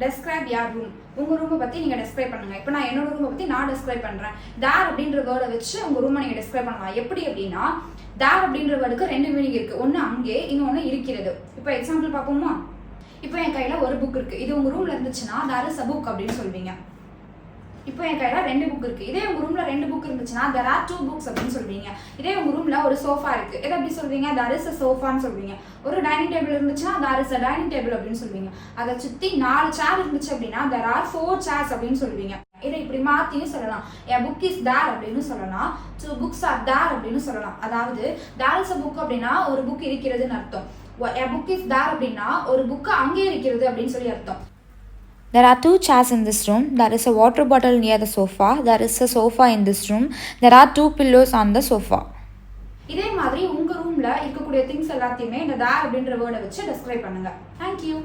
Describe யார் room. உங்கள் ரூமை பற்றி நீங்கள் டெஸ்கிரைப் பண்ணுங்கள். இப்போ நான் என்னோட ரூமை பற்றி நான் டெஸ்கிரைப் பண்ணுறேன். தேர் அப்படின்ற வேர்டை வச்சு உங்கள் ரூமை நீங்கள் டெஸ்கிரைப் பண்ணலாம். எப்படி அப்படின்னா தேர் அப்படின்ற வேர்டுக்கு 2 மீனிங் இருக்குது. ஒன்று அங்கே, இன்னொன்று இருக்கிறது. இப்போ எக்ஸாம்பிள் பார்ப்போமா? இப்போ என் கையில் ஒரு புக் இருக்குது. இது உங்கள் ரூமில் இருந்துச்சுன்னா தேர் இஸ் அ புக் அப்படின்னு சொல்வீங்க. இப்போ என் கையில் 2 புக் இருக்குது. இதே உங்கள் ரூமில் 2 புக் இருந்துச்சுன்னா there are 2 books அப்படின்னு சொல்வீங்க. இதே உங்கள் ரூமில் ஒரு சோஃபா இருக்குது. எதை எப்படி சொல்வீங்க? there is a sofaன்னு சொல்வீங்க. ஒரு டைனிங் டேபிள் இருந்துச்சுன்னா there is a dining table அப்படின்னு சொல்வீங்க. அதை சுற்றி 4 சேர் இருந்துச்சு அப்படின்னா there are 4 chairs அப்படின்னு சொல்வீங்க. இதை இப்படி மாற்றியும் சொல்லலாம். a book is there அப்படின்னு சொல்லலாம். 2 books are there அப்படின்னு சொல்லலாம். அதாவது there is a book அப்படின்னா ஒரு புக் இருக்கிறதுன்னு அர்த்தம். a book is there அப்படின்னா ஒரு புக்கு அங்கே இருக்கிறது அப்படின்னு சொல்லி அர்த்தம். There are 2 chairs in this room. There is a water bottle near the sofa. There is a sofa in this room. There are 2 pillows on the sofa. இதே மாதிரி உங்கள் ரூமில் இருக்கக்கூடிய திங்ஸ் எல்லாத்தையுமே இந்த தேர் அப்படின்ற வேர்டை வச்சு டெஸ்கிரைப் பண்ணுங்கள். தேங்க்யூ.